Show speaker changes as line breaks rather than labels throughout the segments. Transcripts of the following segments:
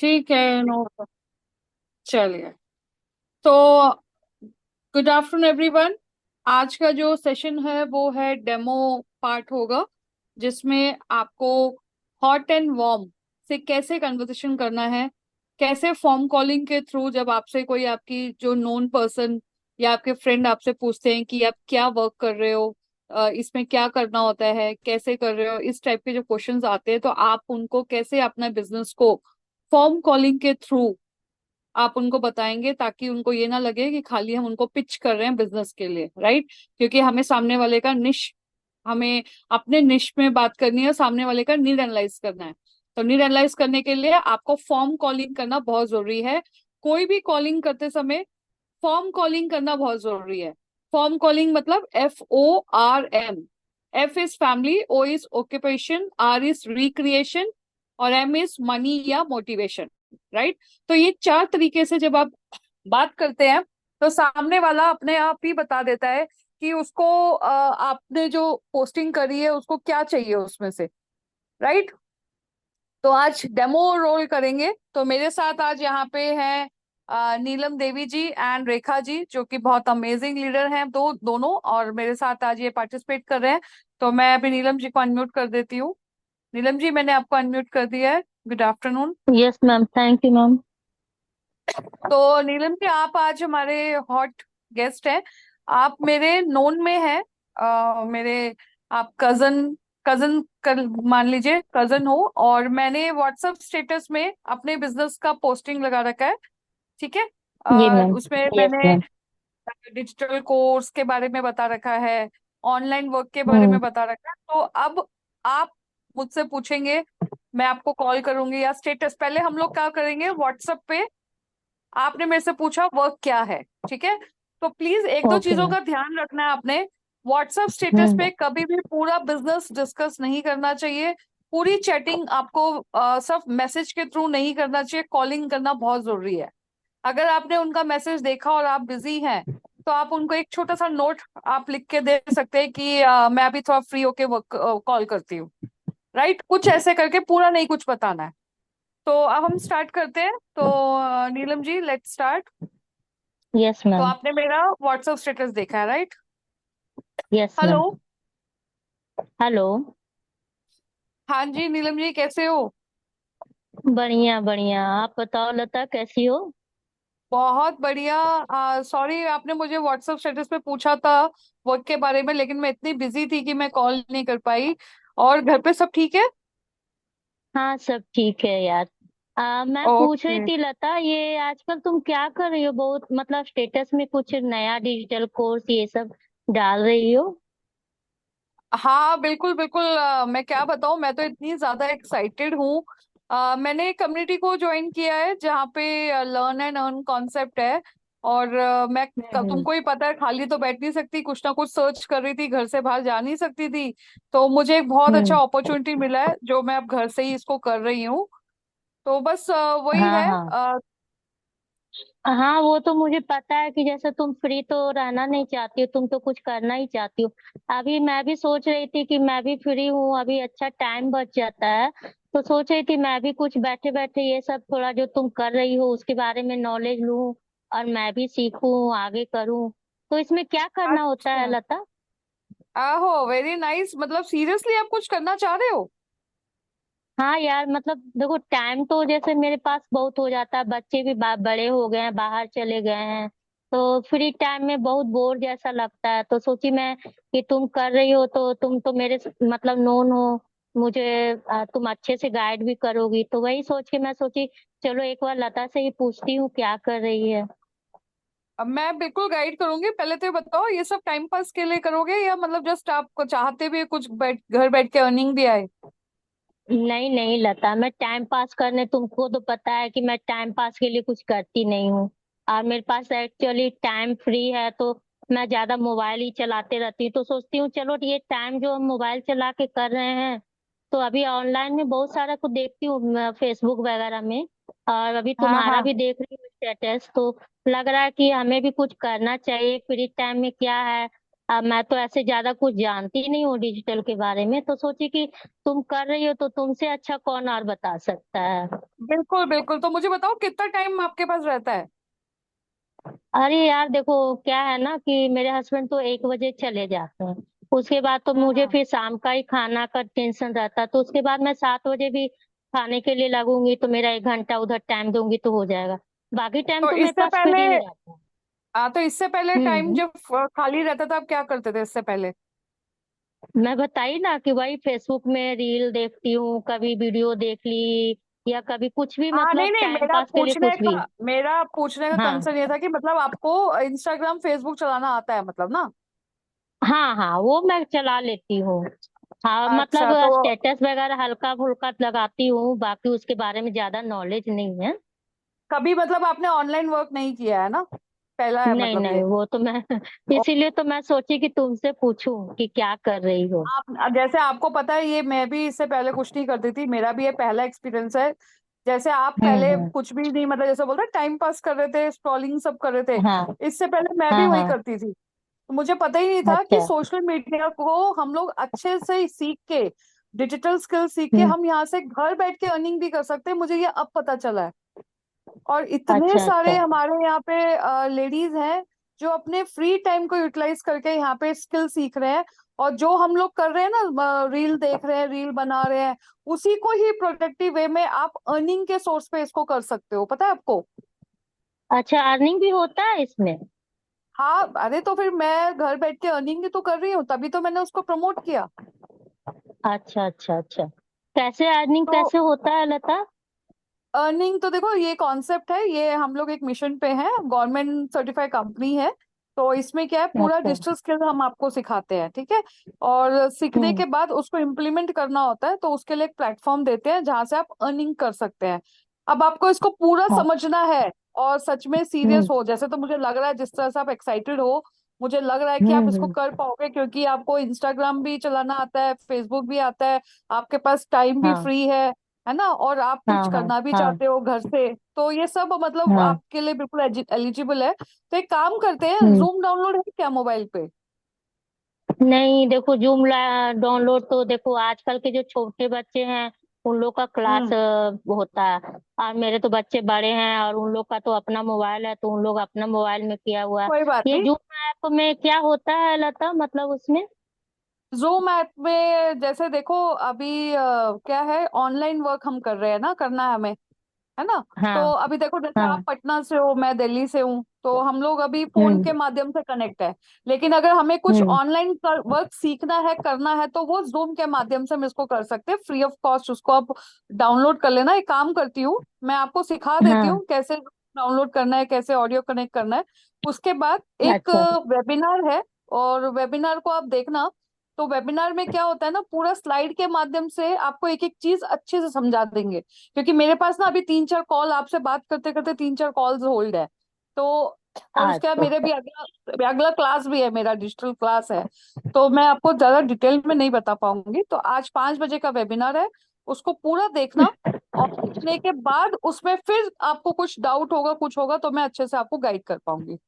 ठीक है, नो। चलिए। तो गुड आफ्टरनून एवरीवन। आज का जो सेशन है वो है डेमो पार्ट होगा, जिसमें आपको हॉट एंड वार्म से कैसे कन्वर्सेशन करना है, कैसे फॉर्म कॉलिंग के थ्रू जब आपसे कोई आपकी जो नोन पर्सन या आपके फ्रेंड आपसे पूछते हैं कि आप क्या वर्क कर रहे हो, इसमें क्या करना होता है, कैसे कर रहे हो, इस टाइप के जो क्वेश्चंस आते हैं, तो आप उनको कैसे अपना बिजनेस को फॉर्म कॉलिंग के थ्रू आप उनको बताएंगे, ताकि उनको ये ना लगे कि खाली हम उनको पिच कर रहे हैं बिजनेस के लिए, राइट। क्योंकि हमें सामने वाले का निश हमें अपने निश में बात करनी है, सामने वाले का नीड एनालाइज करना है। तो नीड एनालाइज करने के लिए आपको फॉर्म कॉलिंग करना बहुत जरूरी है। कोई भी कॉलिंग करते समय फॉर्म कॉलिंग करना बहुत जरूरी है। फॉर्म कॉलिंग मतलब FORM। F is family, O is occupation, R is recreation, और M इज मनी या मोटिवेशन, राइट। तो ये चार तरीके से जब आप बात करते हैं, तो सामने वाला अपने आप ही बता देता है कि उसको आपने जो पोस्टिंग करी है उसको क्या चाहिए उसमें से, राइट। तो आज डेमो रोल करेंगे। तो मेरे साथ आज यहाँ पे हैं नीलम देवी जी एंड रेखा जी, जो कि बहुत अमेजिंग लीडर हैं, दोनों, और मेरे साथ आज ये पार्टिसिपेट कर रहे हैं। तो मैं अभी नीलम जी को अनम्यूट कर देती हूँ। नीलम जी, मैंने आपको अनम्यूट कर दिया है। Good afternoon.
Yes ma'am, thank you ma'am.
तो नीलम जी, आप आज हमारे हॉट गेस्ट हैं। आप मेरे नोन में हैं। मेरे आप कजन कजन कर मान लीजिए, कजन हो, और मैंने व्हाट्सएप स्टेटस में अपने बिजनेस का पोस्टिंग लगा रखा है। ठीक है।
जी मैम।
उसमें
यस
मैंने
मैम।
डिजिटल कोर्स के बारे में बता रखा है, ऑनलाइन वर्क के बारे
हम्म।
में बता रखा है। तो अब आप मुझसे पूछेंगे, मैं आपको कॉल करूंगी, या स्टेटस पहले हम लोग क्या करेंगे व्हाट्सएप पे। आपने मेरे से पूछा वर्क क्या है, ठीक है। तो प्लीज एक दो
ओके
चीजों
मैम।
का ध्यान रखना है आपने। व्हाट्सएप स्टेटस
हम्म।
पे कभी भी पूरा बिजनेस डिस्कस नहीं करना चाहिए। पूरी चैटिंग आपको सिर्फ मैसेज के थ्रू नहीं करना चाहिए, कॉलिंग करना बहुत जरूरी है। अगर आपने उनका मैसेज देखा और आप बिजी हैं, तो आप उनको एक छोटा सा नोट आप लिख के दे सकते हैं कि मैं अभी थोड़ा फ्री होके कॉल करती हूँ, राइट। कुछ ऐसे करके पूरा नहीं कुछ बताना है। तो अब हम स्टार्ट करते हैं। तो Neelam ji, let's start.
Yes
तो
मैम।
आपने मेरा व्हाट्सएप स्टेटस देखा है, right.
Yes
hello.
Ma'am. Hello.
हाँ जी नीलम जी, कैसे हो?
बढ़िया बढ़िया, आप बताओ लता कैसी हो?
बहुत बढ़िया। सॉरी, आपने मुझे व्हाट्सएप स्टेटस पे पूछा था वर्क के बारे में, लेकिन मैं इतनी बिजी थी कि मैं कॉल नहीं कर पाई। और घर पे सब ठीक है?
हाँ सब ठीक है यार। मैं पूछ रही
ओके।
थी लता, ये आजकल तुम क्या कर रही हो? बहुत मतलब स्टेटस में कुछ नया डिजिटल कोर्स ये सब डाल रही हो।
हाँ बिल्कुल बिल्कुल। मैं क्या बताऊँ, मैं तो इतनी ज्यादा एक्साइटेड हूँ। मैंने एक कम्युनिटी को ज्वाइन किया है जहाँ पे लर्न एंड अर्न कॉन्सेप्ट है। और
हम्म।
तुमको ही पता है, खाली तो बैठ नहीं सकती, कुछ ना कुछ सर्च कर रही थी, घर से बाहर जा नहीं सकती थी। तो मुझे एक बहुत अच्छा
हम्म।
अपॉर्चुनिटी मिला है, जो मैं अब घर से ही इसको कर रही हूँ। तो बस वही
हाँ
है।
हाँ। हाँ वो तो मुझे पता है कि जैसे तुम फ्री तो रहना नहीं चाहती हो, तुम तो कुछ करना ही चाहती हो। अभी मैं भी सोच रही थी कि मैं भी फ्री हूँ, अभी अच्छा टाइम बच जाता है। तो सोच रही थी मैं भी कुछ बैठे बैठे ये सब थोड़ा जो तुम कर रही हो उसके बारे में नॉलेज लूँ और मैं भी सीखूं आगे करूँ। तो इसमें क्या करना होता है
अच्छा।
लता?
आहो, वेरी नाइस। मतलब सीरियसली आप कुछ करना चाह रहे हो?
हाँ यार, मतलब देखो टाइम तो जैसे मेरे पास बहुत हो जाता है, बच्चे भी बड़े हो गए हैं, बाहर चले गए हैं। तो फ्री टाइम में बहुत बोर जैसा लगता है, तो सोची मैं कि तुम कर रही हो तो तुम तो मेरे मतलब नोन हो मुझे। तुम अच्छे से गाइड भी करोगी, तो वही सोच के मैं सोची चलो एक बार लता से ही पूछती हूँ क्या कर रही है।
अब मैं बिल्कुल गाइड करूंगी। पहले तो ये बताओ, ये सब टाइम पास के लिए करोगे, या मतलब जस्ट आपको चाहते भी कुछ घर बैठ के अर्निंग भी आए?
नहीं नहीं लता, मैं टाइम पास करने, तुमको तो पता है कि मैं टाइम पास के लिए कुछ करती नहीं हूँ। और मेरे पास एक्चुअली टाइम फ्री है तो मैं ज्यादा मोबाइल ही चलाते रहती हूँ, तो सोचती हूँ चलो ये टाइम जो हम मोबाइल चला के कर रहे हैं, तो अभी ऑनलाइन में बहुत सारा कुछ देखती हूँ फेसबुक वगैरह में। और अभी
हाँ
तुम्हारा
हाँ।
भी देख रही हूँ स्टेटस, तो लग रहा है कि हमें भी कुछ करना चाहिए फ्री टाइम में। क्या है मैं तो ऐसे ज्यादा कुछ जानती नहीं हूँ डिजिटल के बारे में, तो सोची कि तुम कर रही हो तो तुमसे अच्छा कौन और बता सकता है।
बिल्कुल बिल्कुल, तो मुझे बताओ कितना टाइम आपके पास रहता है?
अरे यार देखो, क्या है ना कि मेरे हस्बैंड तो 1 बजे चले जाते हैं। उसके बाद तो मुझे
हम्म।
फिर शाम का ही खाना का टेंशन रहता है, तो उसके बाद मैं 7 बजे भी खाने के लिए लगूंगी, तो मेरा 1 घंटा उधर टाइम दूंगी तो हो जाएगा। बाकी टाइम
तो
तो मेरे
इससे
पास
पहले
फ्री ही रहता है।
तो इससे पहले टाइम
हम्म।
जब खाली रहता था आप क्या करते थे इससे पहले?
मैं बताई ना कि वही फेसबुक में रील देखती हूँ, कभी वीडियो देख ली, या कभी कुछ भी,
हाँ नहीं
मतलब
नहीं,
टाइम पास के लिए कुछ भी।
मेरा पूछने का
हाँ
कंसर्न ये था कि मतलब आपको इंस्टाग्राम फेसबुक चलाना आता है मतलब ना?
हाँ हाँ, वो मैं चला लेती हूँ। हाँ मतलब
अच्छा तो
स्टेटस वगैरह हल्का फुल्का लगाती हूँ, बाकी उसके बारे में ज्यादा नॉलेज नहीं है।
कभी मतलब आपने ऑनलाइन वर्क नहीं किया है ना? पहला है
नहीं
मतलब
नहीं,
ये।
वो तो मैं इसीलिए तो मैं सोची कि तुमसे पूछूं कि क्या कर रही हो।
आप जैसे आपको पता है, ये मैं भी इससे पहले कुछ नहीं करती थी, मेरा भी ये पहला एक्सपीरियंस है। जैसे आप पहले
हम्म।
कुछ भी नहीं, मतलब जैसे बोलते टाइम पास कर रहे थे, स्क्रॉलिंग सब कर रहे थे,
हाँ
इससे पहले मैं भी
हाँ
वही
हाँ।
करती थी। तो मुझे पता ही नहीं था कि
अच्छा।
सोशल मीडिया को हम लोग अच्छे से सीख के, डिजिटल स्किल सीख के
हम्म।
हम यहाँ से घर बैठ के अर्निंग भी कर सकते हैं, मुझे ये अब पता चला है। और इतने
अच्छा
सारे
अच्छा।
हमारे यहाँ पे लेडीज हैं जो अपने फ्री टाइम को यूटिलाइज करके यहाँ पे स्किल सीख रहे हैं। और जो हम लोग कर रहे हैं ना, रील देख रहे हैं, रील बना रहे हैं, उसी को ही प्रोडक्टिव वे में आप अर्निंग के सोर्स पे इसको कर सकते हो, पता है आपको?
अच्छा, अर्निंग भी होता है इसमें?
हाँ, अरे तो फिर मैं घर बैठ के अर्निंग भी तो कर रही हूँ, तभी तो मैंने उसको प्रमोट किया।
अच्छा अच्छा अच्छा। कैसे अर्निंग
तो
कैसे होता है लता?
अर्निंग तो देखो, ये कॉन्सेप्ट है, ये हम लोग एक मिशन पे हैं, गवर्नमेंट सर्टिफाइड कंपनी है। तो इसमें क्या है, पूरा
अच्छा।
डिजिटल स्किल हम आपको सिखाते हैं, ठीक है? और सीखने
हम्म।
के बाद उसको इम्प्लीमेंट करना होता है, तो उसके लिए एक प्लेटफॉर्म देते हैं जहां से आप अर्निंग कर सकते हैं। अब आपको इसको पूरा
हाँ।
समझना है और सच में सीरियस
हम्म
हो, जैसे तो मुझे लग रहा है जिस तरह से आप एक्साइटेड हो, मुझे लग रहा है कि आप इसको
हम्म।
कर पाओगे, क्योंकि आपको इंस्टाग्राम भी चलाना आता है, फेसबुक भी आता है, आपके पास टाइम भी
हाँ
फ्री है ना? और आप कुछ
हाँ हाँ
करना भी
हाँ
चाहते हो घर से, तो ये सब मतलब
हाँ।
आपके लिए बिल्कुल एलिजिबल है। तो एक काम करते हैं,
हम्म।
जूम डाउनलोड है क्या मोबाइल पे?
नहीं देखो, जूम डाउनलोड तो देखो आजकल के जो छोटे बच्चे हैं उन लोग का क्लास
हम्म।
होता है। और मेरे तो बच्चे बड़े हैं और उन लोग का तो अपना मोबाइल है, तो उन लोग अपना मोबाइल में किया हुआ है।
कोई बात
ये
नहीं।
जूम ऐप में क्या होता है लता, मतलब उसमें?
जूम ऐप में जैसे देखो, अभी क्या है, ऑनलाइन वर्क हम कर रहे हैं ना, करना है हमें, है ना? तो
हाँ
अभी देखो, जैसे आप
हाँ।
पटना से हो, मैं दिल्ली से हूँ, तो हम लोग अभी फोन
हम्म
के माध्यम से कनेक्ट है। लेकिन अगर हमें कुछ
हम्म।
ऑनलाइन वर्क सीखना है, करना है, तो वो जूम के माध्यम से हम इसको कर सकते हैं, फ्री ऑफ कॉस्ट। उसको आप डाउनलोड कर लेना। एक काम करती हूँ, मैं आपको सिखा देती
हाँ।
हूँ कैसे डाउनलोड करना है, कैसे ऑडियो कनेक्ट करना है। उसके बाद एक
अच्छा
वेबिनार है, और वेबिनार को आप देखना। तो वेबिनार में क्या होता है ना, पूरा स्लाइड के माध्यम से आपको एक एक चीज अच्छे से समझा देंगे, क्योंकि मेरे पास ना अभी 3-4 कॉल, आपसे बात करते करते 3-4 कॉल्स होल्ड है। तो और उसके बाद
अच्छा
मेरे भी
अच्छा।
अगला अगला क्लास भी है, मेरा डिजिटल क्लास है। तो मैं आपको ज्यादा डिटेल में नहीं बता पाऊंगी। तो आज 5 बजे का वेबिनार है, उसको पूरा देखना। और देखने के बाद उसमें फिर आपको कुछ डाउट होगा, कुछ होगा, तो मैं अच्छे से आपको गाइड कर पाऊंगी।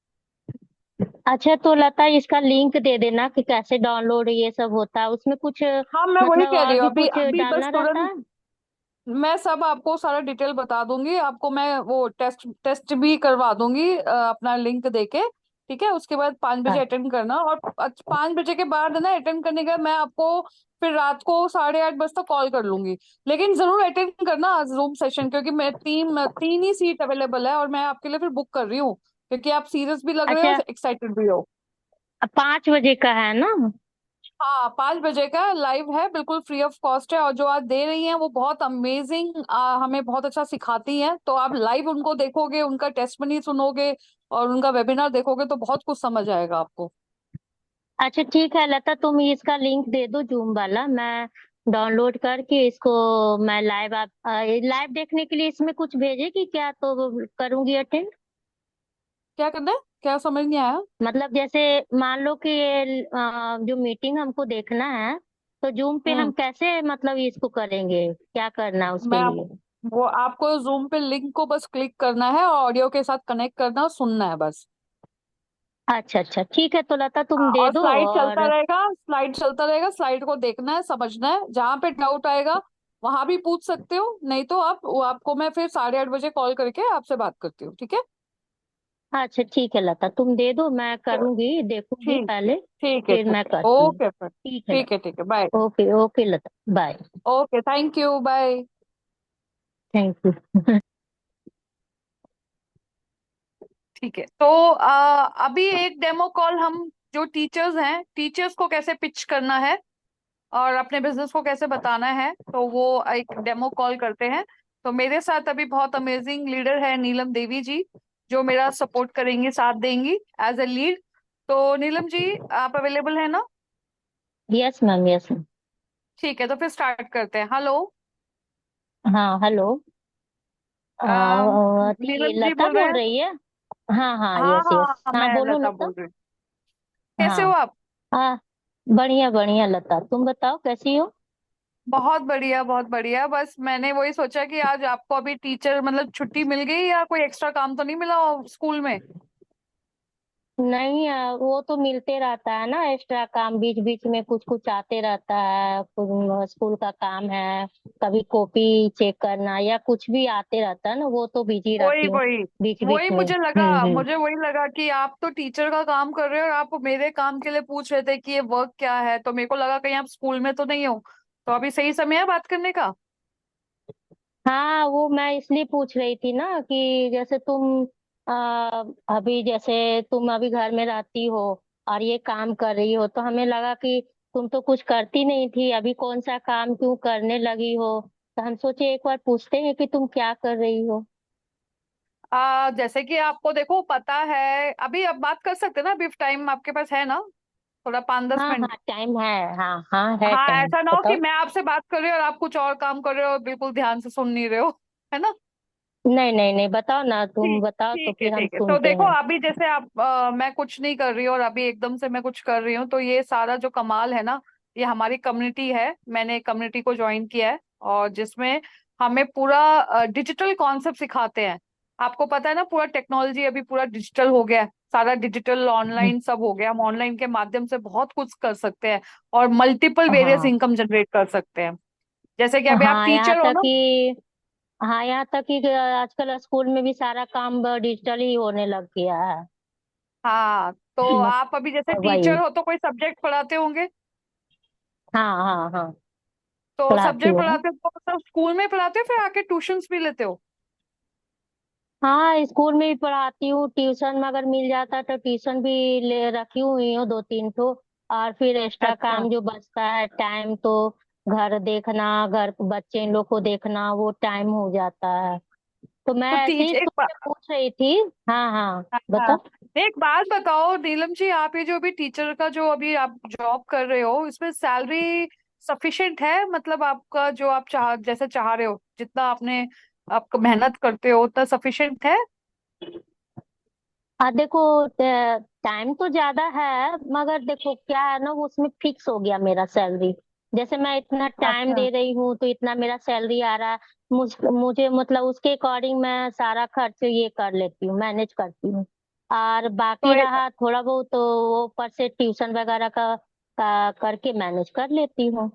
अच्छा तो लता, इसका लिंक दे देना कि कैसे डाउनलोड ये सब होता है, उसमें कुछ
हाँ, मैं वही
मतलब
कह रही
और
हूँ,
भी
अभी
कुछ
अभी बस
डालना रहता
तुरंत
है?
मैं सब आपको सारा डिटेल बता दूंगी। आपको मैं वो टेस्ट टेस्ट भी करवा दूंगी, अपना लिंक देके। ठीक है, उसके बाद 5 बजे
हाँ।
अटेंड करना। और 5 बजे के बाद ना, अटेंड करने का मैं आपको फिर रात को 8:30 बजे तक कॉल कर लूंगी। लेकिन जरूर अटेंड करना जूम सेशन, क्योंकि मैं तीन तीन ही सीट अवेलेबल है, और मैं आपके लिए फिर बुक कर रही हूँ, क्योंकि आप सीरियस भी लग रहे हो,
अच्छा,
एक्साइटेड भी हो।
5 बजे का है ना?
हाँ, 5 बजे का लाइव है, बिल्कुल फ्री ऑफ कॉस्ट है। और जो आज दे रही हैं वो बहुत अमेजिंग, हमें बहुत अच्छा सिखाती हैं। तो आप लाइव उनको देखोगे, उनका टेस्टमनी सुनोगे और उनका वेबिनार देखोगे, तो बहुत कुछ समझ आएगा आपको।
अच्छा ठीक है लता, तुम इसका लिंक दे दो जूम वाला, मैं डाउनलोड करके इसको मैं लाइव, आप लाइव देखने के लिए इसमें कुछ भेजेगी क्या, तो करूंगी अटेंड?
क्या करना है, क्या समझ नहीं आया?
मतलब जैसे मान लो कि ये जो मीटिंग हमको देखना है, तो जूम पे हम
हम्म।
कैसे मतलब इसको करेंगे, क्या करना है उसके
मैं
लिए?
वो आपको जूम पे लिंक को बस क्लिक करना है और ऑडियो के साथ कनेक्ट करना और सुनना है बस।
अच्छा अच्छा, ठीक है, तो लता तुम
हाँ,
दे
और
दो।
स्लाइड चलता
और
रहेगा, स्लाइड चलता रहेगा, स्लाइड को देखना है, समझना है, जहां पे डाउट आएगा वहां भी पूछ सकते हो, नहीं तो आप वो आपको मैं फिर 8:30 बजे कॉल करके आपसे बात करती हूँ, ठीक है?
अच्छा ठीक है लता, तुम दे दो, मैं
चलो,
करूंगी, देखूंगी
ठीक
पहले,
ठीक है,
फिर
ठीक
मैं
है,
करती हूँ।
ओके फिर।
ठीक है
ठीक है, ठीक है, bye.
Lata, okay okay Lata, bye.
Okay, thank you, bye.
Thank you.
ठीक है, तो अभी एक डेमो कॉल हम जो टीचर्स हैं, टीचर्स को कैसे पिच करना है और अपने बिजनेस को कैसे बताना है, तो वो एक डेमो कॉल करते हैं। तो मेरे साथ अभी बहुत अमेजिंग लीडर है नीलम देवी जी, जो मेरा सपोर्ट करेंगी, साथ देंगी एज ए लीड। तो नीलम जी, आप अवेलेबल है ना?
Yes ma'am, yes ma'am.
ठीक है, तो फिर स्टार्ट करते हैं। हेलो।
हाँ हेलो।
नीलम जी
लता
बोल रहे
बोल
हैं?
रही है। हाँ हाँ,
हाँ
यस
हाँ
यस,
हाँ,
हाँ
मैं
बोलो
लता
लता।
बोल रही हूँ। कैसे हो
हाँ
आप?
हाँ, बढ़िया बढ़िया लता, तुम बताओ कैसी हो।
बहुत बढ़िया, बहुत बढ़िया। बस मैंने वही सोचा कि आज आपको अभी टीचर मतलब छुट्टी मिल गई या कोई एक्स्ट्रा काम तो नहीं मिला स्कूल में?
नहीं वो तो मिलते रहता है ना, एक्स्ट्रा काम बीच बीच में कुछ कुछ आते रहता है, कुछ स्कूल का काम है, कभी कॉपी चेक करना या कुछ भी आते रहता है ना, वो तो बिजी
वही
रहती हूँ
वही
बीच बीच
वही
में। हम्म।
मुझे वही लगा कि आप तो टीचर का काम कर रहे हो और आप मेरे काम के लिए पूछ रहे थे कि ये वर्क क्या है, तो मेरे को लगा कहीं आप स्कूल में तो नहीं हो। तो अभी सही समय है बात करने का?
हाँ वो मैं इसलिए पूछ रही थी ना कि जैसे तुम अभी जैसे तुम अभी घर में रहती हो और ये काम कर रही हो, तो हमें लगा कि तुम तो कुछ करती नहीं थी, अभी कौन सा काम क्यों करने लगी हो, तो हम सोचे एक बार पूछते हैं कि तुम क्या कर रही हो।
जैसे कि आपको देखो पता है, अभी अब बात कर सकते हैं ना? अभी टाइम आपके पास है ना? थोड़ा 5-10 मिनट।
हाँ टाइम है, हाँ हाँ है
हाँ,
टाइम,
ऐसा ना हो कि
बताओ।
मैं आपसे बात कर रही हूँ और आप कुछ और काम कर रहे हो और बिल्कुल ध्यान से सुन नहीं रहे हो, है ना?
नहीं नहीं नहीं, बताओ ना, तुम
ठीक
बताओ तो
ठीक है,
फिर हम
ठीक है, तो
सुनते
देखो
हैं।
अभी जैसे आप मैं कुछ नहीं कर रही हूँ और अभी एकदम से मैं कुछ कर रही हूँ, तो ये सारा जो कमाल है ना, ये हमारी कम्युनिटी है। मैंने एक कम्युनिटी को ज्वाइन किया है और जिसमें हमें पूरा डिजिटल कॉन्सेप्ट सिखाते हैं। आपको पता है ना, पूरा टेक्नोलॉजी अभी पूरा डिजिटल हो गया है, सारा डिजिटल
हम्म,
ऑनलाइन सब हो गया। हम ऑनलाइन के माध्यम से बहुत कुछ कर सकते हैं और मल्टीपल वेरियस
हाँ
इनकम जनरेट कर सकते हैं। जैसे कि अभी आप
हाँ, यहाँ
टीचर हो
तक
ना।
कि हाँ यहाँ तक कि आजकल स्कूल में भी सारा काम डिजिटल ही होने लग गया है।
हाँ, तो आप अभी जैसे टीचर
वही,
हो तो कोई सब्जेक्ट पढ़ाते होंगे।
हाँ हाँ हाँ,
तो
पढ़ाती
सब्जेक्ट
हूँ।
पढ़ाते हो तो मतलब स्कूल में पढ़ाते हो फिर आके ट्यूशंस भी लेते हो?
हाँ स्कूल में भी पढ़ाती हूँ, ट्यूशन में अगर मिल जाता है तो ट्यूशन भी ले रखी हुई हूँ दो तीन तो। और फिर एक्स्ट्रा
अच्छा,
काम जो बचता है टाइम तो घर देखना, घर बच्चे इन लोग को देखना, वो टाइम हो जाता है। तो मैं
तो
ऐसे
टीच
ही
एक
तुमसे पूछ रही थी। हाँ हाँ,
हाँ,
बताओ।
एक बात बताओ नीलम जी, आप ये जो अभी टीचर का जो अभी आप जॉब कर रहे हो, इसमें सैलरी सफिशिएंट है? मतलब आपका जो आप जैसे चाह रहे हो, जितना आपने आप मेहनत करते हो उतना सफिशिएंट है?
देखो, टाइम तो ज्यादा है, मगर देखो क्या है ना, वो उसमें फिक्स हो गया मेरा सैलरी। जैसे मैं इतना टाइम
अच्छा,
दे रही हूँ तो इतना मेरा सैलरी आ रहा है। मुझे मतलब उसके अकॉर्डिंग मैं सारा खर्च ये कर लेती हूँ, मैनेज करती हूँ। और
तो
बाकी रहा थोड़ा बहुत तो वो ऊपर से ट्यूशन वगैरह का करके मैनेज कर लेती हूँ,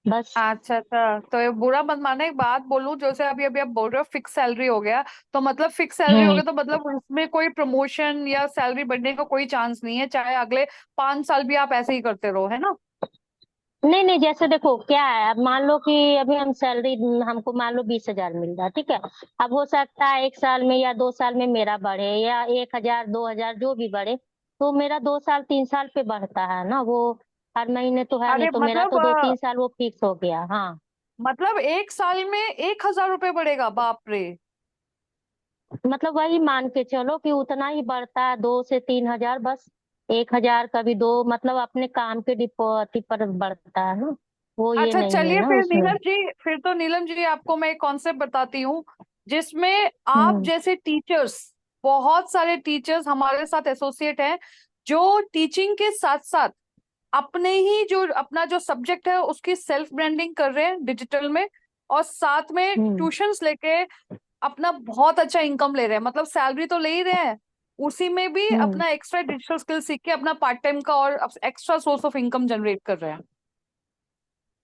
बस।
अच्छा अच्छा, तो ये बुरा मत माना, एक बात बोलूं, जैसे अभी अभी आप बोल रहे हो फिक्स सैलरी हो गया, तो मतलब फिक्स सैलरी हो
हम्म।
गया तो मतलब उसमें कोई प्रमोशन या सैलरी बढ़ने का कोई चांस नहीं है, चाहे अगले 5 साल भी आप ऐसे ही करते रहो, है ना?
नहीं नहीं, जैसे देखो क्या है, अब मान लो कि अभी हम सैलरी, हमको मान लो 20,000 मिल रहा है, ठीक है। अब हो सकता है एक साल में या 2 साल में मेरा बढ़े, या 1,000 2,000 जो भी बढ़े, तो मेरा 2 साल 3 साल पे बढ़ता है ना वो, हर महीने तो है नहीं,
अरे
तो मेरा
मतलब
तो 2 3 साल वो फिक्स हो गया, हाँ।
मतलब 1 साल में 1,000 रुपये बढ़ेगा? बाप रे।
मतलब वही मान के चलो कि उतना ही बढ़ता है, 2 से 3 हजार बस। 1,000 कभी दो, मतलब अपने काम के डिपोटी पर बढ़ता है ना, वो ये
अच्छा
नहीं है
चलिए,
ना
फिर
उसमें।
नीलम जी, फिर तो नीलम जी आपको मैं एक कॉन्सेप्ट बताती हूँ, जिसमें आप
हम्म
जैसे टीचर्स, बहुत सारे टीचर्स हमारे साथ एसोसिएट हैं, जो टीचिंग के साथ साथ अपने ही जो अपना जो सब्जेक्ट है उसकी सेल्फ ब्रांडिंग कर रहे हैं डिजिटल में, और साथ में
हम्म
ट्यूशंस लेके अपना बहुत अच्छा इनकम ले रहे हैं, मतलब सैलरी तो ले ही रहे हैं, उसी में भी
हम्म।
अपना एक्स्ट्रा डिजिटल स्किल सीख के अपना पार्ट टाइम का और extra source of income generate कर रहे हैं।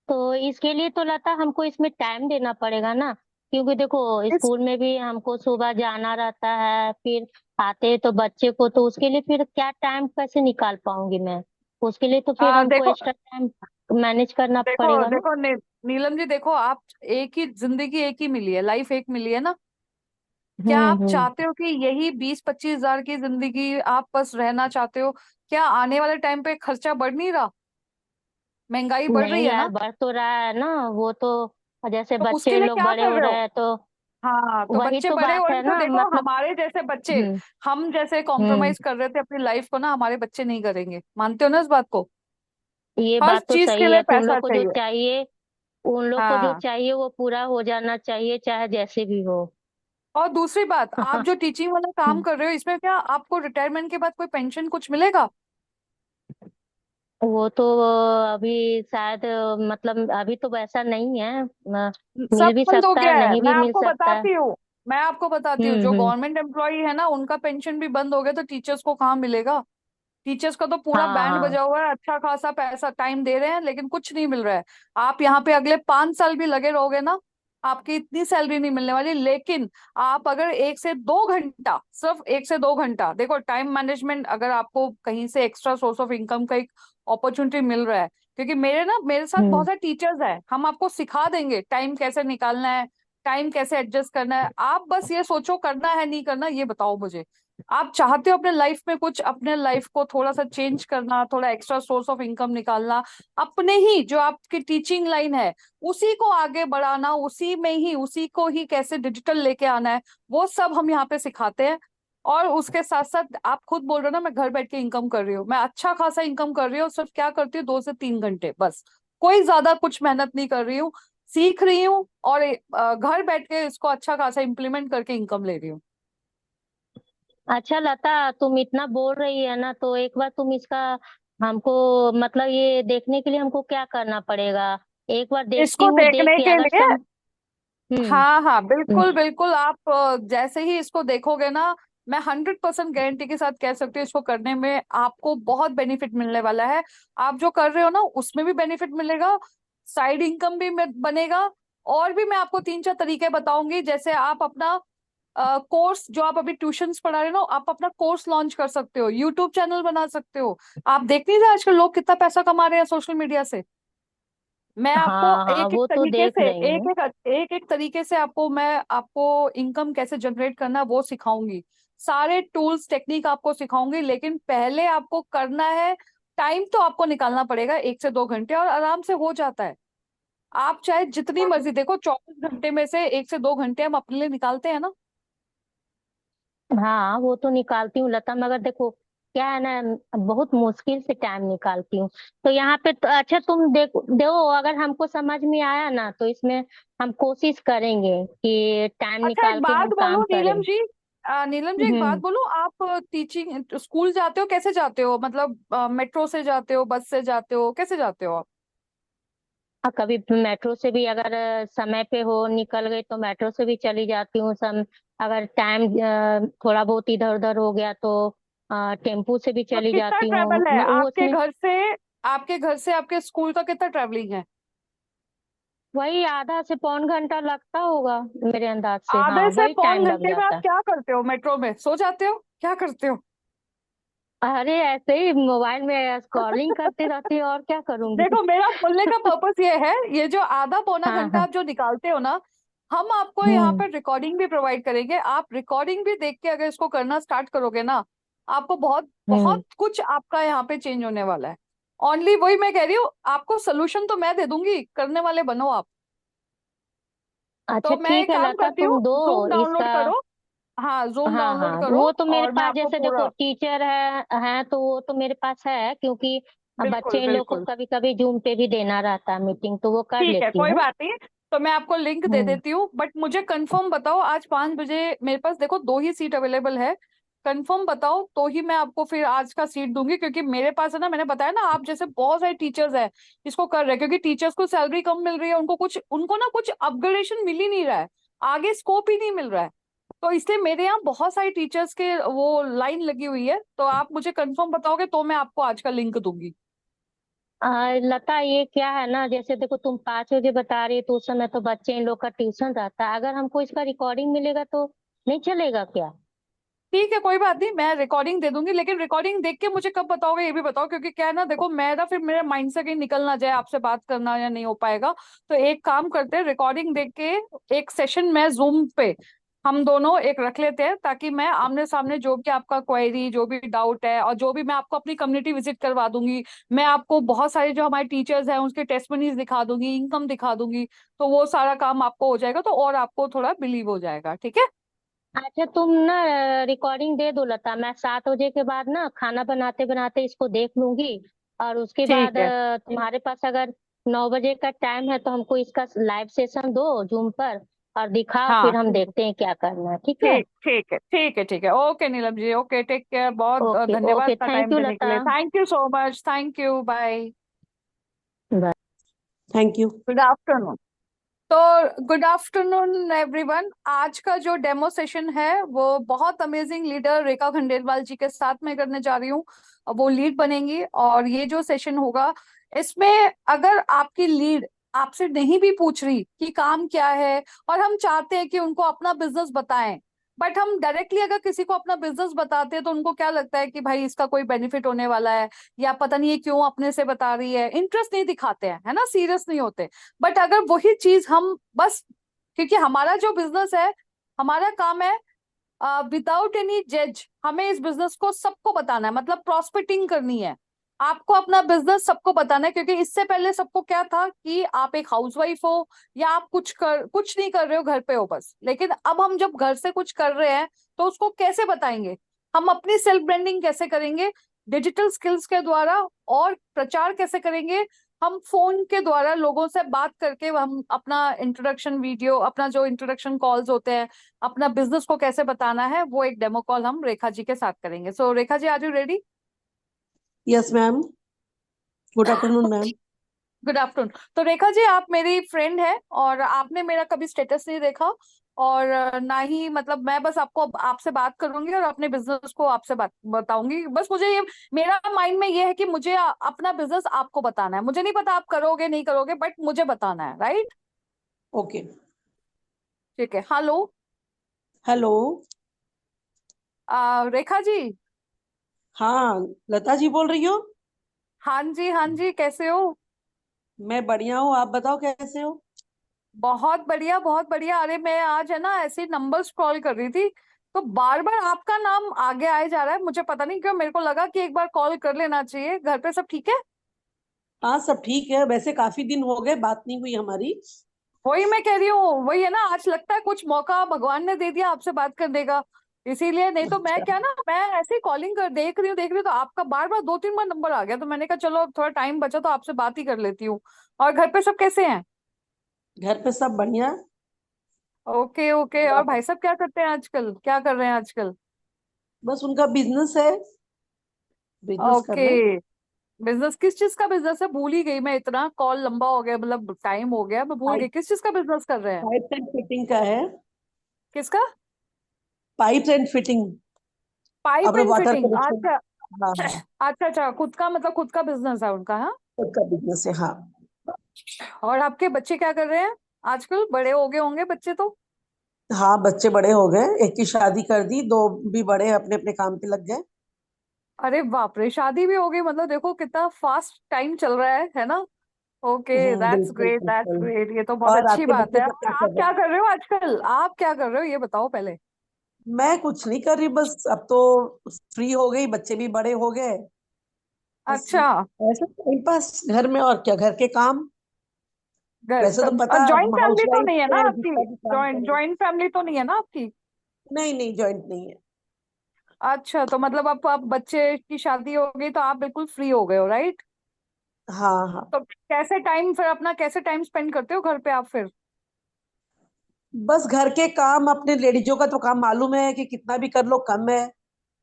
तो इसके लिए तो लता हमको इसमें टाइम देना पड़ेगा ना, क्योंकि देखो
इस
स्कूल में भी हमको सुबह जाना रहता है, फिर आते हैं तो बच्चे को, तो उसके लिए फिर क्या टाइम कैसे निकाल पाऊंगी मैं? उसके लिए तो फिर हमको
देखो
एक्स्ट्रा टाइम मैनेज करना
देखो
पड़ेगा ना।
देखो नीलम जी, देखो आप, एक ही जिंदगी, एक ही मिली है, लाइफ एक मिली है ना। क्या आप
हम्म।
चाहते हो कि यही 20-25 हजार की जिंदगी आप बस रहना चाहते हो? क्या आने वाले टाइम पे खर्चा बढ़ नहीं रहा? महंगाई बढ़ रही
नहीं
है
यार,
ना?
बढ़ तो रहा है ना वो तो, जैसे
तो उसके
बच्चे
लिए
लोग
क्या
बड़े
कर
हो
रहे
रहे
हो?
हैं तो
हाँ, तो
वही
बच्चे
तो
बड़े हो
बात
रहे
है
हैं तो
ना,
देखो,
मतलब।
हमारे जैसे बच्चे,
हम्म।
हम जैसे
हम्म।
कॉम्प्रोमाइज कर रहे थे अपनी लाइफ को ना, हमारे बच्चे नहीं करेंगे। मानते हो ना इस बात को?
ये
हर
बात तो
चीज के
सही
लिए
है कि उन
पैसा
लोग को जो
चाहिए।
चाहिए, उन लोग को जो
हाँ,
चाहिए वो पूरा हो जाना चाहिए, चाहे जैसे भी हो।
और दूसरी बात, आप जो टीचिंग वाला काम कर रहे हो, इसमें क्या आपको रिटायरमेंट के बाद कोई पेंशन कुछ मिलेगा?
वो तो अभी शायद मतलब अभी तो वैसा नहीं है,
सब
मिल भी
बंद हो
सकता है,
गया है,
नहीं भी मिल सकता है।
मैं आपको बताती हूँ, जो
हम्म।
गवर्नमेंट एम्प्लॉय है ना, उनका पेंशन भी बंद हो गया, तो टीचर्स को कहाँ मिलेगा? टीचर्स का तो पूरा
हाँ
बैंड
हाँ।
बजा हुआ है, अच्छा खासा पैसा टाइम दे रहे हैं, लेकिन कुछ नहीं मिल रहा है। आप यहाँ पे अगले 5 साल भी लगे रहोगे ना, आपकी इतनी सैलरी नहीं मिलने वाली। लेकिन आप अगर 1 से 2 घंटा, सिर्फ 1 से 2 घंटा देखो, टाइम मैनेजमेंट, अगर आपको कहीं से एक्स्ट्रा सोर्स ऑफ इनकम का एक अपॉर्चुनिटी मिल रहा है, क्योंकि मेरे साथ बहुत
हम्म।
सारे टीचर्स हैं, हम आपको सिखा देंगे टाइम कैसे निकालना है, टाइम कैसे एडजस्ट करना है। आप बस ये सोचो, करना है नहीं करना, ये बताओ मुझे। आप चाहते हो अपने लाइफ में कुछ, अपने लाइफ को थोड़ा सा चेंज करना, थोड़ा एक्स्ट्रा सोर्स ऑफ इनकम निकालना, अपने ही जो आपकी टीचिंग लाइन है उसी को आगे बढ़ाना, उसी में ही, उसी को ही कैसे डिजिटल लेके आना है, वो सब हम यहाँ पे सिखाते हैं। और उसके साथ साथ आप खुद बोल रहे हो ना, मैं घर बैठ के इनकम कर रही हूँ, मैं अच्छा खासा इनकम कर रही हूँ। सिर्फ क्या करती हूँ, 2 से 3 घंटे बस, कोई ज्यादा कुछ मेहनत नहीं कर रही हूँ, सीख रही हूँ, और घर बैठ के इसको अच्छा खासा इम्प्लीमेंट करके इनकम ले रही हूँ।
अच्छा लता, तुम इतना बोल रही है ना, तो एक बार तुम इसका हमको मतलब ये देखने के लिए हमको क्या करना पड़ेगा? एक बार देखती
इसको
हूँ, देख
देखने
के
के
अगर
लिए,
हम्म।
हाँ हाँ,
हम्म।
बिल्कुल बिल्कुल, आप जैसे ही इसको देखोगे ना, मैं 100% गारंटी के साथ कह सकती हूँ, इसको करने में आपको बहुत बेनिफिट मिलने वाला है। आप जो कर रहे हो ना, उसमें भी बेनिफिट मिलेगा, साइड इनकम भी बनेगा। और भी मैं आपको 3-4 तरीके बताऊंगी, जैसे आप अपना कोर्स, जो आप अभी ट्यूशंस पढ़ा रहे हो ना, आप अपना कोर्स लॉन्च कर सकते हो, यूट्यूब चैनल बना सकते हो। आप देख नहीं रहे आजकल लोग कितना पैसा कमा रहे हैं सोशल मीडिया से? मैं आपको
हाँ हाँ,
एक एक
वो तो
तरीके
देख
से,
रही हूँ।
एक एक तरीके से आपको, मैं आपको इनकम कैसे जनरेट करना है वो सिखाऊंगी। सारे टूल्स टेक्निक आपको सिखाऊंगी, लेकिन पहले आपको करना है, टाइम तो आपको निकालना पड़ेगा, 1 से 2 घंटे, और आराम से हो जाता है। आप चाहे जितनी मर्जी देखो, 24 घंटे में से 1 से 2 घंटे हम अपने लिए निकालते हैं ना।
हाँ वो तो निकालती हूँ लता, मगर देखो क्या है ना, बहुत मुश्किल से टाइम निकालती हूँ। तो यहाँ पे तो अच्छा, तुम देखो देखो, अगर हमको समझ में आया ना तो इसमें हम कोशिश करेंगे कि टाइम
अच्छा, एक
निकाल के
बात
हम
बोलो
काम
नीलम
करें।
जी, नीलम जी, एक बात
हम्म।
बोलो, आप टीचिंग स्कूल जाते हो, कैसे जाते हो? मतलब मेट्रो से जाते हो, बस से जाते हो, कैसे जाते हो आप?
और कभी मेट्रो से भी अगर समय पे हो निकल गई तो मेट्रो से भी चली जाती हूँ। अगर टाइम थोड़ा बहुत इधर उधर हो गया तो टेम्पू से भी
तो
चली
कितना
जाती हूँ,
ट्रेवल है
वो उसमें
आपके घर से आपके स्कूल का कितना ट्रेवलिंग है?
वही आधा से पौन घंटा लगता होगा मेरे अंदाज से, हाँ
आधे से
वही
पौन
टाइम लग
घंटे में आप
जाता है।
क्या करते हो मेट्रो में? सो जाते हो? क्या करते हो?
अरे ऐसे ही मोबाइल में स्क्रॉलिंग करती रहती है, और क्या करूंगी।
देखो, मेरा बोलने का पर्पस ये है, ये जो आधा पौना
हाँ
घंटा
हाँ।
आप जो निकालते हो ना, हम आपको यहाँ
हम्म।
पर रिकॉर्डिंग भी प्रोवाइड करेंगे। आप रिकॉर्डिंग भी देख के अगर इसको करना स्टार्ट करोगे ना, आपको बहुत
हम्म।
बहुत कुछ आपका यहाँ पे चेंज होने वाला है। ओनली वही मैं कह रही हूँ, आपको सोल्यूशन तो मैं दे दूंगी, करने वाले बनो आप।
अच्छा
तो मैं
ठीक
एक
है
काम
लता,
करती हूँ,
तुम दो
जूम डाउनलोड
इसका।
करो। हाँ, जूम
हाँ
डाउनलोड
हाँ,
करो,
वो तो मेरे
और मैं
पास
आपको
जैसे देखो
पूरा,
टीचर है तो वो तो मेरे पास है, क्योंकि
बिल्कुल
बच्चे लोग को
बिल्कुल,
कभी कभी जूम पे भी देना रहता है मीटिंग, तो वो कर
ठीक है,
लेती
कोई
हूँ।
बात नहीं। तो मैं आपको लिंक दे
हम्म।
देती हूँ, बट मुझे कंफर्म बताओ, आज 5 बजे मेरे पास देखो 2 ही सीट अवेलेबल है। कंफर्म बताओ तो ही मैं आपको फिर आज का सीट दूंगी, क्योंकि मेरे पास है ना, मैंने बताया ना, आप जैसे बहुत सारे टीचर्स हैं इसको कर रहे हैं, क्योंकि टीचर्स को सैलरी कम मिल रही है, उनको ना कुछ अपग्रेडेशन मिल ही नहीं रहा है, आगे स्कोप ही नहीं मिल रहा है। तो इसलिए मेरे यहाँ बहुत सारी टीचर्स के वो लाइन लगी हुई है, तो आप मुझे कंफर्म बताओगे तो मैं आपको आज का लिंक दूंगी।
लता, ये क्या है ना, जैसे देखो तुम 5 बजे बता रही हो तो उस समय तो बच्चे इन लोग का ट्यूशन रहता है। अगर हमको इसका रिकॉर्डिंग मिलेगा तो नहीं चलेगा क्या?
ठीक है, कोई बात नहीं, मैं रिकॉर्डिंग दे दूंगी, लेकिन रिकॉर्डिंग देख के मुझे कब बताओगे ये भी बताओ, क्योंकि क्या है ना, देखो मेरा फिर मेरे माइंड से कहीं निकल ना जाए, आपसे बात करना या नहीं हो पाएगा। तो एक काम करते हैं, रिकॉर्डिंग देख के एक सेशन में जूम पे हम दोनों एक रख लेते हैं, ताकि मैं आमने सामने जो भी आपका क्वेरी, जो भी डाउट है, और जो भी मैं आपको अपनी कम्युनिटी विजिट करवा दूंगी। मैं आपको बहुत सारे जो हमारे टीचर्स हैं उसके टेस्टमनीज दिखा दूंगी, इनकम दिखा दूंगी। तो वो सारा काम आपको हो जाएगा, तो और आपको थोड़ा बिलीव हो जाएगा, ठीक है।
अच्छा, तुम ना रिकॉर्डिंग दे दो लता। मैं 7 बजे के बाद ना खाना बनाते बनाते इसको देख लूंगी। और उसके
ठीक
बाद
है।
तुम्हारे पास अगर 9 बजे का टाइम है तो हमको इसका लाइव सेशन दो जूम पर, और दिखाओ,
हाँ,
फिर हम देखते हैं क्या करना है। ठीक है?
ठीक ठीक है, ठीक है, ठीक है, okay Neelam ji, okay, take care, बहुत
ओके
धन्यवाद
ओके,
का
थैंक
टाइम
यू
देने के
लता।
लिए, thank you so much, thank you, bye.
Bye.
Thank you.
Good afternoon. तो गुड आफ्टरनून एवरीवन, आज का जो डेमो सेशन है वो बहुत अमेजिंग लीडर रेखा खंडेलवाल जी के साथ में करने जा रही हूँ। वो लीड बनेंगी, और ये जो सेशन होगा इसमें, अगर आपकी लीड आपसे नहीं भी पूछ रही कि काम क्या है, और हम चाहते हैं कि उनको अपना बिजनेस बताएं, बट हम डायरेक्टली अगर किसी को अपना बिजनेस बताते हैं तो उनको क्या लगता है कि भाई इसका कोई बेनिफिट होने वाला है, या पता नहीं ये क्यों अपने से बता रही है, इंटरेस्ट नहीं दिखाते हैं, है ना, सीरियस नहीं होते। बट अगर वही चीज हम बस, क्योंकि हमारा जो बिजनेस है, हमारा काम है विदाउट एनी जज, हमें इस बिजनेस को सबको बताना है, मतलब प्रॉस्पेक्टिंग करनी है। आपको अपना बिजनेस सबको बताना है, क्योंकि इससे पहले सबको क्या था कि आप एक हाउसवाइफ हो, या आप कुछ नहीं कर रहे हो, घर पे हो बस। लेकिन अब हम जब घर से कुछ कर रहे हैं तो उसको कैसे बताएंगे, हम अपनी सेल्फ ब्रांडिंग कैसे करेंगे, डिजिटल स्किल्स के द्वारा, और प्रचार कैसे करेंगे, हम फोन के द्वारा लोगों से बात करके, हम अपना इंट्रोडक्शन वीडियो, अपना जो इंट्रोडक्शन कॉल्स होते हैं, अपना बिजनेस को कैसे बताना है, वो एक डेमो कॉल हम रेखा जी के साथ करेंगे। So Rekha ji, are you ready?
Yes ma'am. Good afternoon ma'am.
Good afternoon. तो रेखा जी, आप मेरी फ्रेंड है, और आपने मेरा कभी स्टेटस नहीं देखा, और ना ही, मतलब मैं बस आपको आपसे बात करूंगी और अपने बिजनेस को आपसे बात बताऊंगी। बस मुझे ये, मेरा माइंड में ये है कि मुझे अपना बिजनेस आपको बताना है, मुझे नहीं पता आप करोगे नहीं करोगे, बट मुझे बताना है, राइट?
ओके।
ठीक है, हेलो।
हेलो।
रेखा जी।
हाँ, लता जी बोल रही हो?
हाँ जी, हाँ जी, कैसे हो?
मैं बढ़िया हूँ, आप बताओ कैसे हो?
बहुत बढ़िया, बहुत बढ़िया। अरे मैं आज है ना ऐसे नंबर स्क्रॉल कर रही थी, तो बार बार आपका नाम आगे आए जा रहा है, मुझे पता नहीं क्यों, मेरे को लगा कि एक बार कॉल कर लेना चाहिए। घर पे सब ठीक है?
हाँ, सब ठीक है। वैसे काफी दिन हो गए, बात नहीं हुई हमारी।
वही मैं कह रही हूँ, वही है ना, आज लगता है कुछ मौका भगवान ने दे दिया आपसे बात करने का। इसीलिए, नहीं तो मैं
अच्छा।
क्या ना, मैं ऐसे कॉलिंग कर देख रही हूँ तो आपका बार बार 2-3 बार नंबर आ गया, तो मैंने कहा चलो अब थोड़ा टाइम बचा तो आपसे बात ही कर लेती हूँ। और घर पे सब कैसे हैं?
घर पे सब बढ़िया।
Okay okay. और भाई साहब क्या करते हैं आजकल, क्या कर रहे हैं आजकल?
बस उनका बिजनेस है, बिजनेस कर
ओके।
रहे हैं।
बिजनेस किस चीज का बिजनेस है? भूल ही गई मैं, इतना कॉल लंबा हो गया, मतलब टाइम हो गया, मैं भूल गई
पाइप
किस चीज का बिजनेस कर रहे हैं।
पाइप एंड फिटिंग का है।
किसका?
Pipe and fitting.
पाइप
अपने
एंड
वाटर
फिटिंग,
कनेक्शन।
अच्छा।
हाँ हाँ।
अच्छा अच्छा, खुद का, मतलब खुद का बिजनेस है उनका, हाँ।
उनका बिजनेस है, हाँ।
और आपके बच्चे क्या कर रहे हैं आजकल? बड़े हो गए होंगे बच्चे तो।
हाँ, बच्चे बड़े हो गए, एक की शादी कर दी, दो भी बड़े अपने अपने काम पे लग गए।
अरे बाप रे, शादी भी हो गई, मतलब देखो कितना फास्ट टाइम चल रहा है ना। ओके, दैट्स
बिल्कुल
ग्रेट, दैट्स
बिल्कुल।
ग्रेट, ये तो बहुत
और
अच्छी
आपके
बात
बच्चे
है।
सब क्या
और आप
कर रहे
क्या
हैं?
कर रहे हो आजकल, आप क्या कर रहे हो ये बताओ पहले।
मैं कुछ नहीं कर रही, बस अब तो फ्री हो गई, बच्चे भी बड़े हो गए। बस
अच्छा।
ऐसा टाइम पास घर में, और क्या, घर के काम। वैसे तो
और
पता है,
जॉइंट
हम
फैमिली तो
हाउसवाइफ
नहीं है ना
है,
आपकी?
जितना भी काम
जॉइंट
करें।
जॉइंट फैमिली तो नहीं है ना आपकी?
नहीं नहीं, जॉइंट नहीं है।
अच्छा, तो मतलब अब बच्चे की शादी हो गई तो आप बिल्कुल फ्री हो गए हो, राइट?
हाँ हाँ।
तो कैसे टाइम फिर अपना, कैसे टाइम स्पेंड करते हो घर पे आप फिर?
बस घर के काम, अपने लेडीजों का तो काम मालूम है कि कितना भी कर लो कम है।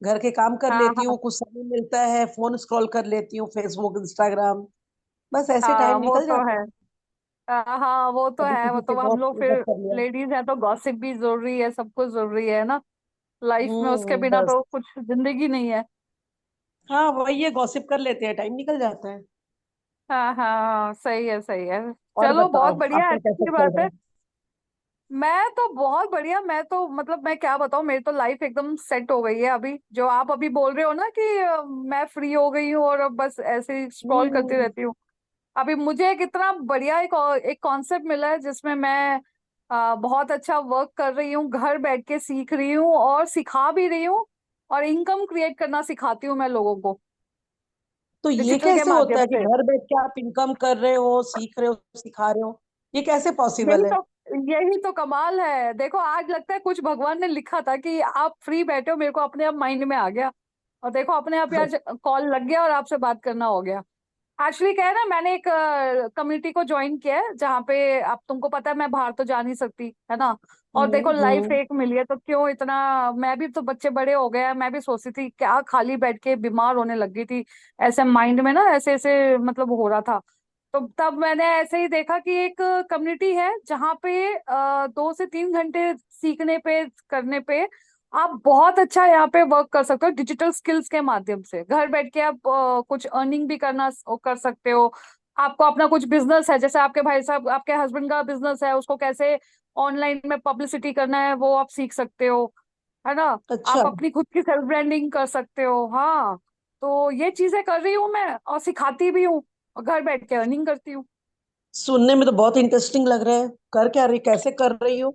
घर के काम कर
हाँ
लेती
हाँ।
हूँ, कुछ समय मिलता है फोन स्क्रॉल कर लेती हूँ, फेसबुक इंस्टाग्राम। बस ऐसे
हाँ
टाइम
वो
निकल
तो
जाता
है।
है।
हाँ वो तो
कभी
है, वो
किसी
तो
से
हम लोग
गॉसिप
फिर
कर लिया।
लेडीज हैं तो गॉसिप भी जरूरी है, सब कुछ जरूरी है ना लाइफ में, उसके बिना
बस।
तो कुछ जिंदगी नहीं है।
हाँ वही है, गॉसिप कर लेते हैं, टाइम निकल जाता है।
हाँ हाँ सही है सही है।
और
चलो बहुत
बताओ
बढ़िया,
आपका कैसा
अच्छी
चल
बात
रहा
है।
है?
मैं तो बहुत बढ़िया, मैं तो मतलब मैं क्या बताऊं, मेरी तो लाइफ एकदम सेट हो गई है अभी। जो आप अभी बोल रहे हो ना कि मैं फ्री हो गई हूँ और अब बस ऐसे ही स्क्रॉल करती
हम्म।
रहती हूँ। अभी मुझे एक इतना बढ़िया एक कॉन्सेप्ट मिला है जिसमें मैं बहुत अच्छा वर्क कर रही हूँ, घर बैठ के सीख रही हूँ और सिखा भी रही हूँ, और इनकम क्रिएट करना सिखाती हूँ मैं लोगों को
तो ये
डिजिटल के
कैसे होता
माध्यम
है कि
से।
घर बैठ के आप इनकम कर रहे हो, सीख रहे हो, सिखा रहे हो? ये कैसे
यही
पॉसिबल है?
तो यही तो कमाल है। देखो आज लगता है कुछ भगवान ने लिखा था कि आप फ्री बैठे हो, मेरे को अपने आप माइंड में आ गया, और देखो अपने आप ही आज कॉल लग गया और आपसे बात करना हो गया। एक्चुअली क्या है ना, मैंने एक कम्युनिटी को ज्वाइन किया है जहाँ पे, अब तुमको पता है मैं बाहर तो जा नहीं सकती है ना, और देखो लाइफ
हम्म।
एक मिली है तो क्यों इतना, मैं भी तो बच्चे बड़े हो गए हैं, मैं भी सोचती थी क्या खाली बैठ के बीमार होने लग गई थी, ऐसे माइंड में ना ऐसे ऐसे मतलब हो रहा था। तो तब मैंने ऐसे ही देखा कि एक कम्युनिटी है जहाँ पे 2 से 3 घंटे सीखने पे करने पे आप बहुत अच्छा यहाँ पे वर्क कर सकते हो डिजिटल स्किल्स के माध्यम से। घर बैठ के आप कुछ अर्निंग भी करना कर सकते हो। आपको अपना कुछ बिजनेस है, जैसे आपके भाई साहब, आपके हस्बैंड का बिजनेस है, उसको कैसे ऑनलाइन में पब्लिसिटी करना है वो आप सीख सकते हो, है ना।
अच्छा।
आप अपनी खुद की सेल्फ ब्रांडिंग कर सकते हो। हाँ, तो ये चीजें कर रही हूँ मैं और सिखाती भी हूँ, और घर बैठ के अर्निंग करती हूँ।
सुनने में तो बहुत इंटरेस्टिंग लग रहा है। कर क्या रही, कैसे कर रही हो?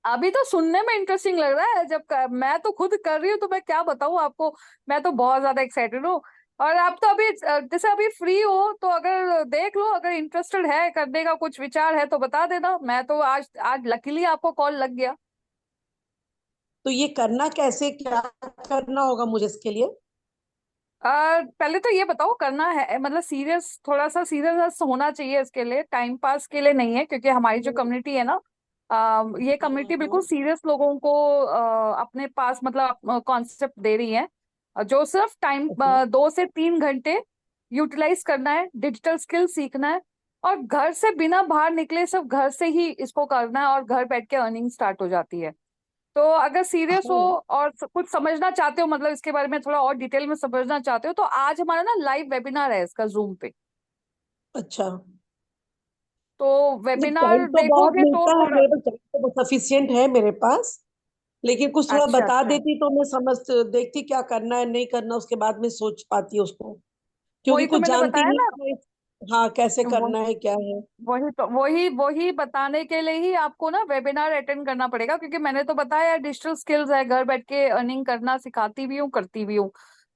अभी तो सुनने में इंटरेस्टिंग लग रहा है, मैं तो खुद कर रही हूँ तो मैं क्या बताऊँ आपको। मैं तो बहुत ज्यादा एक्साइटेड हूँ। और आप तो अभी जैसे अभी फ्री हो तो अगर देख लो, अगर इंटरेस्टेड है करने का कुछ विचार है तो बता देना। मैं तो आज आज लकीली आपको कॉल लग गया।
तो ये करना कैसे, क्या करना होगा मुझे इसके लिए?
पहले तो ये बताओ करना है मतलब सीरियस, थोड़ा सा सीरियस होना चाहिए इसके लिए, टाइम पास के लिए नहीं है, क्योंकि हमारी जो
हम्म।
कम्युनिटी है ना, ये कम्युनिटी बिल्कुल सीरियस लोगों को अपने पास मतलब कॉन्सेप्ट दे रही है, जो सिर्फ टाइम
अच्छा।
2 से 3 घंटे यूटिलाइज करना है, डिजिटल स्किल सीखना है, और घर से बिना बाहर निकले सिर्फ घर से ही इसको करना है, और घर बैठ के अर्निंग स्टार्ट हो जाती है। तो अगर सीरियस हो
हाँ।
और कुछ समझना चाहते हो, मतलब इसके बारे में थोड़ा और डिटेल में समझना चाहते हो, तो आज हमारा ना लाइव वेबिनार है इसका जूम पे।
अच्छा।
तो
नहीं, टाइम
वेबिनार
तो बहुत
देखोगे तो
मिलता है
थोड़ा।
मेरे पास, टाइम तो सफिशियंट है मेरे पास। लेकिन कुछ थोड़ा
अच्छा
बता
अच्छा,
देती तो मैं समझ देखती क्या करना है नहीं करना, उसके बाद में सोच पाती उसको। क्योंकि
वही तो
कुछ
मैंने
जानती
बताया
नहीं
ना।
मैं। हाँ, कैसे
वो
करना है, क्या है?
वही तो वही वही बताने के लिए ही आपको ना वेबिनार अटेंड करना पड़ेगा, क्योंकि मैंने तो बताया डिजिटल स्किल्स है, घर बैठ के अर्निंग करना सिखाती भी हूँ, करती भी हूँ।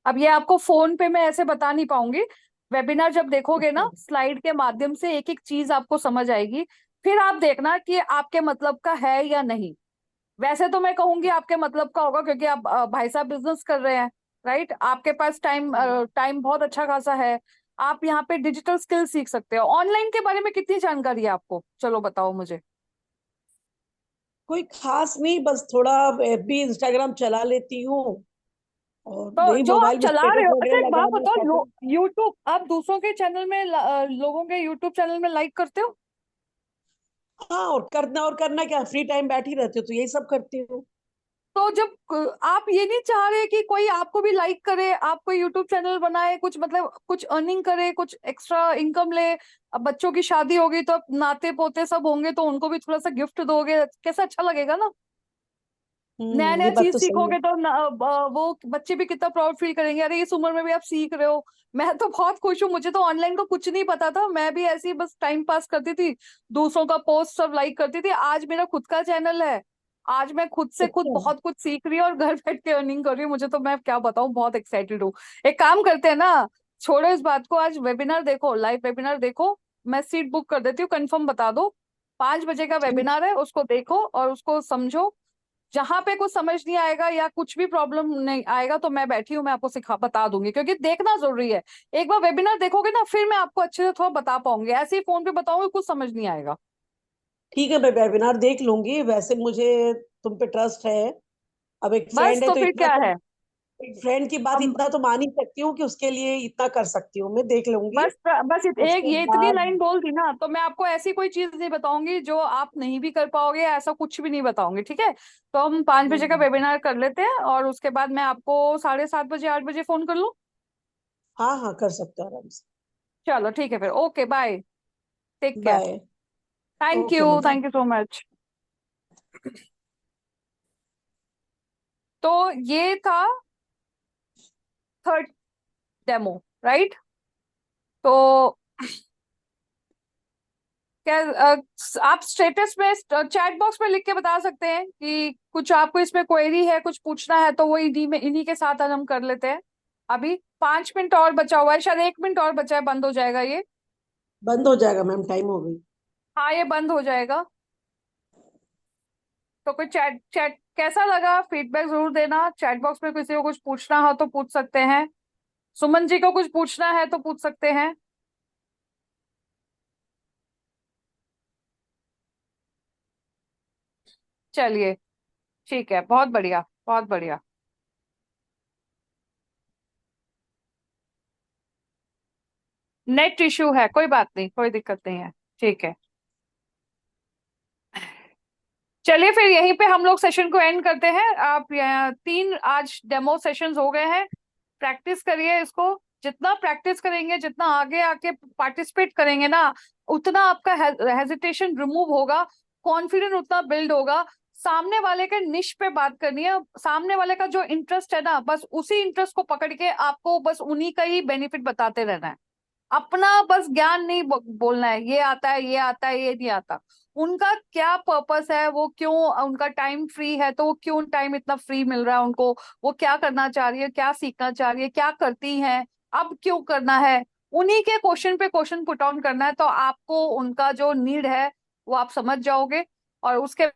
अब ये आपको फोन पे मैं ऐसे बता नहीं पाऊंगी। वेबिनार जब देखोगे
अच्छा।
ना स्लाइड के माध्यम से एक एक चीज आपको समझ आएगी। फिर आप देखना कि आपके मतलब का है या नहीं। वैसे तो मैं कहूंगी आपके मतलब का होगा, क्योंकि आप भाई साहब बिजनेस कर रहे हैं, राइट। आपके पास टाइम
हम्म।
टाइम बहुत अच्छा खासा है। आप यहाँ पे डिजिटल स्किल सीख सकते हो। ऑनलाइन के बारे में कितनी जानकारी है आपको, चलो बताओ मुझे।
कोई खास नहीं, बस थोड़ा एफबी इंस्टाग्राम चला लेती हूँ। और
तो
वही
जो आप
मोबाइल में
चला रहे
स्टेटस
हो, अच्छा
वगैरह
एक बात
लगाना
बताओ,
पता।
यूट्यूब आप दूसरों के चैनल में लोगों के यूट्यूब चैनल में लाइक करते हो?
हाँ, और करना क्या, फ्री टाइम बैठी रहती हूँ तो यही सब करती हूँ।
तो जब आप ये नहीं चाह रहे कि कोई आपको भी लाइक करे, आप कोई यूट्यूब चैनल बनाए, कुछ मतलब कुछ अर्निंग करे, कुछ एक्स्ट्रा इनकम ले। अब बच्चों की शादी होगी तो अब नाते पोते सब होंगे तो उनको भी थोड़ा सा गिफ्ट दोगे, कैसा अच्छा लगेगा ना। नया
ये
नया
बात
चीज
तो सही है।
सीखोगे तो वो बच्चे भी कितना प्राउड फील करेंगे, अरे इस उम्र में भी आप सीख रहे हो। मैं तो बहुत खुश हूँ, मुझे तो ऑनलाइन का कुछ नहीं पता था, मैं भी ऐसे ही बस टाइम पास करती थी, दूसरों का पोस्ट सब लाइक करती थी। आज मेरा खुद का चैनल है। आज मैं खुद से खुद
अच्छा।
बहुत कुछ सीख रही हूँ और घर बैठ के अर्निंग कर रही हूँ। मुझे तो मैं क्या बताऊँ, बहुत एक्साइटेड हूँ। एक काम करते हैं ना, छोड़ो इस बात को, आज वेबिनार देखो, लाइव वेबिनार देखो। मैं सीट बुक कर देती हूँ, कंफर्म बता दो। 5 बजे का
ठीक।
वेबिनार है, उसको देखो और उसको समझो। जहां पे कुछ समझ नहीं आएगा या कुछ भी प्रॉब्लम नहीं आएगा तो मैं बैठी हूँ, मैं आपको सिखा बता दूंगी, क्योंकि देखना जरूरी है। एक बार वेबिनार देखोगे ना फिर मैं आपको अच्छे से थोड़ा बता पाऊंगी, ऐसे ही फोन पे बताऊंगी कुछ समझ नहीं आएगा।
ठीक है, मैं वेबिनार देख लूंगी। वैसे मुझे तुम पे ट्रस्ट है। अब एक
बस
फ्रेंड है
तो
तो
फिर
इतना
क्या
तो
है।
एक फ्रेंड की बात
हम
इतना तो मान ही सकती हूँ कि उसके लिए इतना कर सकती हूँ, मैं देख लूंगी।
बस बस एक
उसके
ये इतनी
बाद
लाइन बोल दी ना, तो मैं आपको ऐसी कोई चीज नहीं बताऊंगी जो आप नहीं भी कर पाओगे, ऐसा कुछ भी नहीं बताऊंगी, ठीक है? तो हम 5 बजे का
हम्म,
वेबिनार कर लेते हैं, और उसके बाद मैं आपको 7:30 बजे 8 बजे फोन कर लूँ।
हाँ हाँ, कर सकते हो आराम से।
चलो ठीक है फिर, okay bye, take care.
Bye. Okay Madhu.
Thank you so much. तो ये था थर्ड डेमो, राइट? तो क्या आप स्टेटस में चैट बॉक्स में लिख के बता सकते हैं कि कुछ आपको इसमें क्वेरी है, कुछ पूछना है, तो वो इन्हीं के साथ आज हम कर लेते हैं। अभी 5 मिनट और बचा हुआ है, शायद 1 मिनट और बचा है, बंद हो जाएगा ये।
बंद हो जाएगा मैम, टाइम हो गई।
हाँ, ये बंद हो जाएगा। तो कोई चैट चैट कैसा लगा, फीडबैक जरूर देना। चैट बॉक्स में किसी को कुछ पूछना हो तो पूछ सकते हैं। सुमन जी को कुछ पूछना है तो पूछ सकते हैं। चलिए, ठीक है, बहुत बढ़िया, बहुत बढ़िया। नेट इश्यू है, कोई बात नहीं, कोई दिक्कत नहीं है, ठीक है। चलिए फिर यहीं पे हम लोग सेशन को एंड करते हैं। आप यहाँ 3 आज डेमो सेशंस हो गए हैं। प्रैक्टिस करिए इसको। जितना प्रैक्टिस करेंगे, जितना आगे आके पार्टिसिपेट करेंगे ना, उतना आपका हेजिटेशन रिमूव होगा, कॉन्फिडेंस उतना बिल्ड होगा। सामने वाले के निश पे बात करनी है, सामने वाले का जो इंटरेस्ट है ना, बस उसी इंटरेस्ट को पकड़ के आपको बस उन्हीं का ही बेनिफिट बताते रहना है। अपना बस ज्ञान नहीं बोलना है, ये आता है, ये आता है, ये नहीं आता। उनका क्या पर्पस है, वो क्यों, उनका टाइम फ्री है तो वो क्यों टाइम इतना फ्री मिल रहा है उनको, वो क्या करना चाह रही है, क्या सीखना चाह रही है, क्या करती है, अब क्यों करना है, उन्हीं के क्वेश्चन पे क्वेश्चन पुट ऑन करना है, तो आपको उनका जो नीड है वो आप समझ जाओगे। और उसके